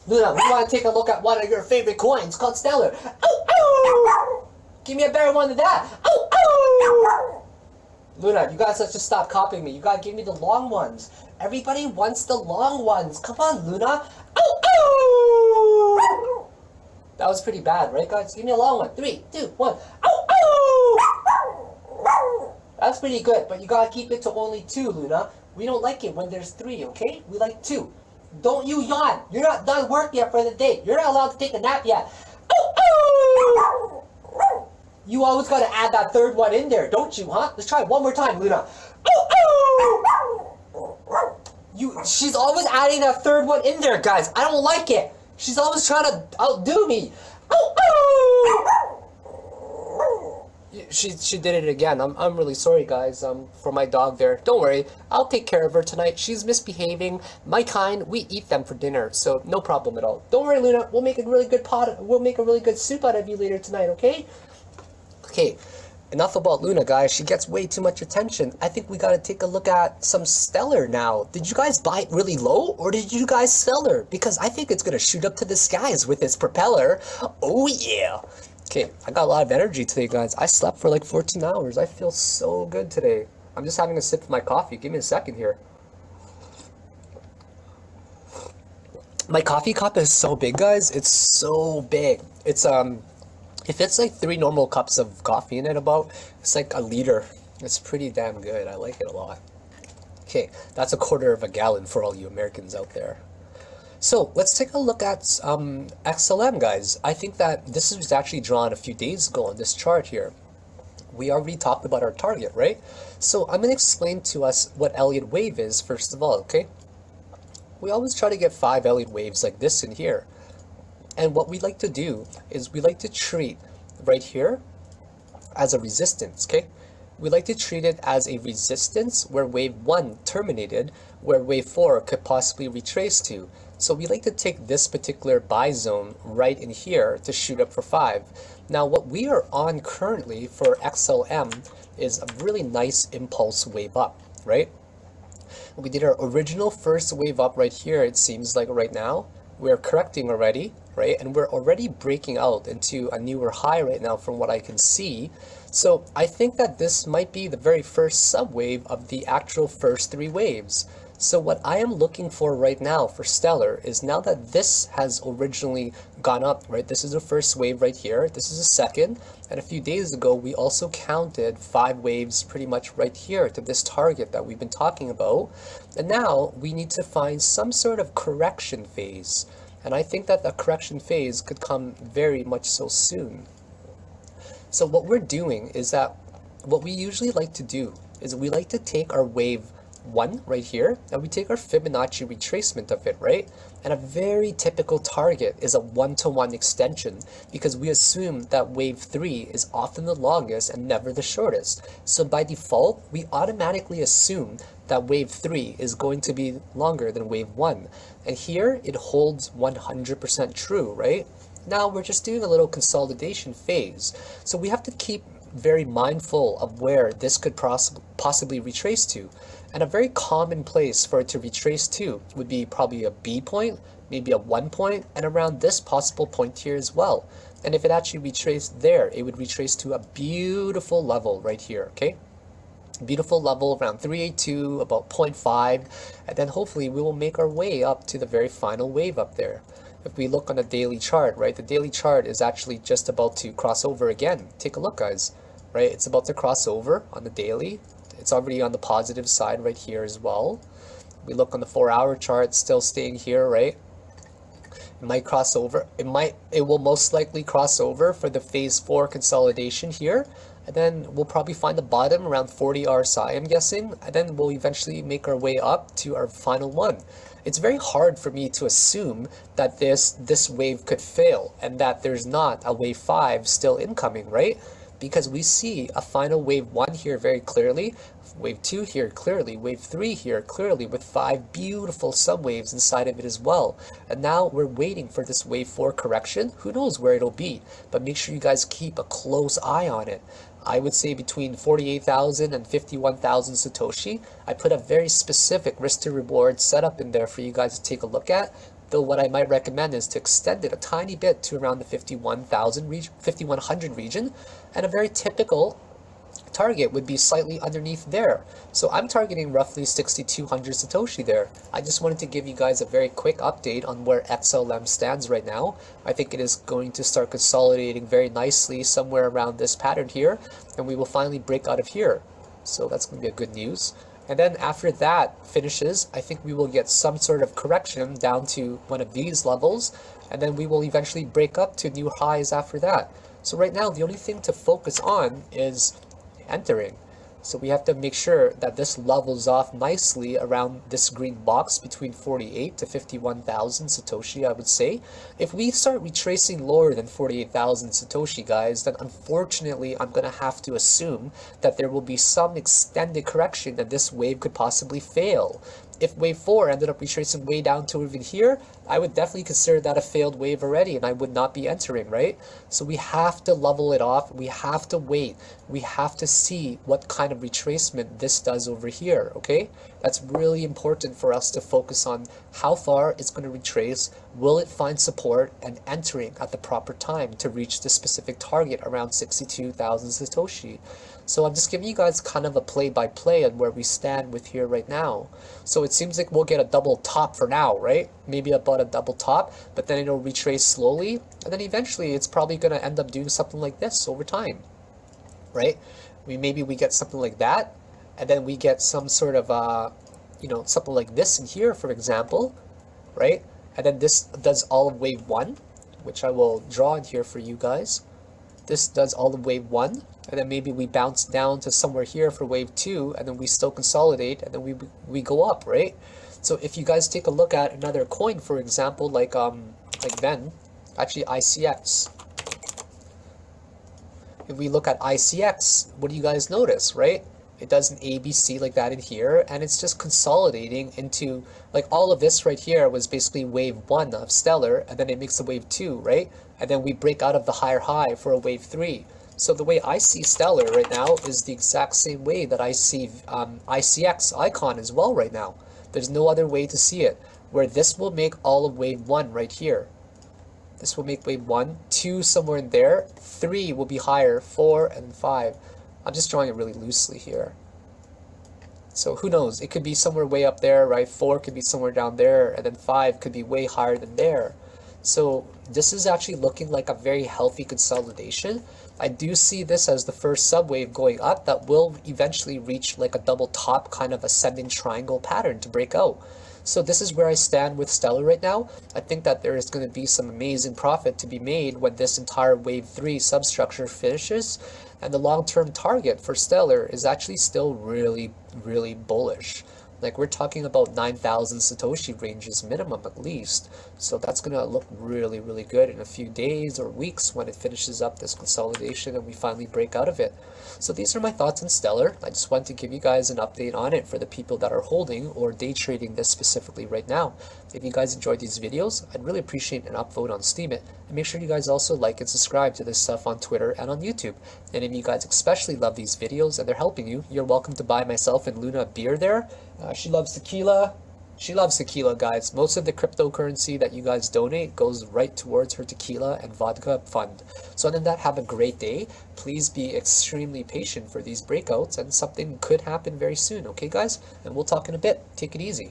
Luna, we want to take a look at one of your favorite coins called Stellar. Oh, oh! Give me a better one than that. Oh, oh! Luna, you guys just stop copying me. You gotta give me the long ones. Everybody wants the long ones. Come on, Luna. Oh, oh! That was pretty bad, right, guys? Give me a long one. 3, 2, 1. Oh, oh! That's pretty good, but you gotta keep it to only 2, Luna. We don't like it when there's 3, okay? We like 2. Don't you yawn. You're not done work yet for the day. You're not allowed to take a nap yet. Oh, oh! You always gotta add that third one in there, don't you, huh? Let's try it one more time, Luna. Oh, oh! She's always adding that third one in there, guys. I don't like it. She's always trying to outdo me. Oh, oh! She did it again. I'm really sorry, guys, for my dog there. Don't worry, I'll take care of her tonight. She's misbehaving. My kind, we eat them for dinner, so no problem at all. Don't worry, Luna. We'll make a really good We'll make a really good soup out of you later tonight, okay? Okay, enough about Luna, guys. She gets way too much attention. I think we gotta take a look at some Stellar now. Did you guys buy it really low, or did you guys sell her? Because I think it's gonna shoot up to the skies with its propeller. Oh yeah. Okay, I got a lot of energy today, guys. I slept for like 14 hours. I feel so good today. I'm just having a sip of my coffee. Give me a second here. My coffee cup is so big, guys. It's so big. It's if it's like 3 normal cups of coffee in it it's like a liter. It's pretty damn good. I like it a lot. Okay, that's a quarter of a gallon for all you Americans out there. So let's take a look at XLM, guys. I think that this was actually drawn a few days ago on this chart here. We already talked about our target, right? So I'm going to explain to us what Elliott wave is first of all, okay? We always try to get 5 Elliott waves like this in here. And what we like to do is we like to treat right here as a resistance, okay? We like to treat it as a resistance where wave 1 terminated, where wave 4 could possibly retrace to. So we like to take this particular buy zone right in here to shoot up for 5. Now what we are on currently for XLM is a really nice impulse wave up, right? We did our original first wave up right here, it seems like right now. We're correcting already, right? And we're already breaking out into a newer high right now from what I can see. So I think that this might be the very first subwave of the actual first 3 waves. So what I am looking for right now for Stellar is now that this has originally gone up, right? This is the first wave right here. This is the second. And a few days ago, we also counted 5 waves pretty much right here to this target that we've been talking about. And now we need to find some sort of correction phase. And I think that the correction phase could come very much so soon. So what we're doing is that what we usually like to do is we like to take our wave 1 right here, and we take our Fibonacci retracement of it, right? And a very typical target is a 1-to-1 extension because we assume that wave 3 is often the longest and never the shortest. So by default, we automatically assume that wave 3 is going to be longer than wave 1. And here it holds 100% true, right? Now we're just doing a little consolidation phase. So we have to keep very mindful of where this could possibly retrace to. And a very common place for it to retrace to would be probably a B point, maybe a 1 point, and around this possible point here as well. And if it actually retraced there, it would retrace to a beautiful level right here, okay? Beautiful level around 382, about 0.5, and then hopefully we will make our way up to the very final wave up there. If we look on the daily chart, right, the daily chart is actually just about to cross over again. Take a look, guys, right? It's about to cross over on the daily. It's already on the positive side right here as well. We look on the 4-hour chart, still staying here, right? It might cross over. It will most likely cross over for the phase 4 consolidation here. And then we'll probably find the bottom around 40 RSI, I'm guessing. And then we'll eventually make our way up to our final one. It's very hard for me to assume that this wave could fail and that there's not a wave 5 still incoming, right? Because we see a final wave 1 here very clearly, wave 2 here clearly, wave 3 here clearly, with 5 beautiful subwaves inside of it as well. And now we're waiting for this wave 4 correction. Who knows where it'll be, but make sure you guys keep a close eye on it. I would say between 48,000 and 51,000 Satoshi. I put a very specific risk to reward setup in there for you guys to take a look at. though what I might recommend is to extend it a tiny bit to around the 51,000 region, 5100 region, and a very typical target would be slightly underneath there. So I'm targeting roughly 6,200 Satoshi there. I just wanted to give you guys a very quick update on where XLM stands right now. I think it is going to start consolidating very nicely somewhere around this pattern here, and we will finally break out of here. So that's going to be a good news. And then after that finishes, I think we will get some sort of correction down to one of these levels, and then we will eventually break up to new highs after that. So right now, the only thing to focus on is entering. So we have to make sure that this levels off nicely around this green box between 48 to 51,000 Satoshi, I would say. If we start retracing lower than 48,000 Satoshi, guys, then unfortunately I'm going to have to assume that there will be some extended correction and this wave could possibly fail. If wave 4 ended up retracing way down to even here, I would definitely consider that a failed wave already and I would not be entering, right? So we have to level it off. We have to wait. We have to see what kind of retracement this does over here, okay? That's really important for us to focus on how far it's going to retrace, will it find support, and entering at the proper time to reach the specific target around 62,000 Satoshi. So I'm just giving you guys kind of a play-by-play on where we stand with here right now. So it seems like we'll get a double top for now, right? Maybe about a double top, but then it'll retrace slowly, and then eventually it's probably going to end up doing something like this over time, right? Maybe we get something like that, and then we get some sort of, something like this in here, for example, right? And then this does all of wave 1, which I will draw in here for you guys. This does all of wave 1, and then maybe we bounce down to somewhere here for wave 2, and then we still consolidate, and then we go up, right? So if you guys take a look at another coin, for example, like Ven, actually ICX. If we look at ICX, what do you guys notice, right? It does an ABC like that in here, and it's just consolidating into, like, all of this right here was basically wave 1 of Stellar, and then it makes a wave 2, right? And then we break out of the higher high for a wave 3. So the way I see Stellar right now is the exact same way that I see ICX icon as well right now. There's no other way to see it, where this will make all of wave 1 right here. This will make wave 1, 2 somewhere in there, 3 will be higher, 4, and 5. I'm just drawing it really loosely here. So who knows, it could be somewhere way up there, right? 4 could be somewhere down there, and then 5 could be way higher than there. So this is actually looking like a very healthy consolidation. I do see this as the first subwave going up that will eventually reach like a double top kind of ascending triangle pattern to break out. So this is where I stand with Stellar right now. I think that there is going to be some amazing profit to be made when this entire wave 3 substructure finishes. And the long-term target for Stellar is actually still really, really bullish. Like, we're talking about 9,000 Satoshi ranges minimum at least. So that's going to look really, really good in a few days or weeks when it finishes up this consolidation and we finally break out of it. So these are my thoughts on Stellar. I just wanted to give you guys an update on it for the people that are holding or day trading this specifically right now. If you guys enjoyed these videos, I'd really appreciate an upvote on steemit. And make sure you guys also like and subscribe to this stuff on Twitter and on YouTube. And if you guys especially love these videos and they're helping you, you're welcome to buy myself and Luna a beer there. She loves tequila. She loves tequila, guys. Most of the cryptocurrency that you guys donate goes right towards her tequila and vodka fund. So other than that, have a great day. Please be extremely patient for these breakouts, and something could happen very soon, okay, guys? And we'll talk in a bit. Take it easy.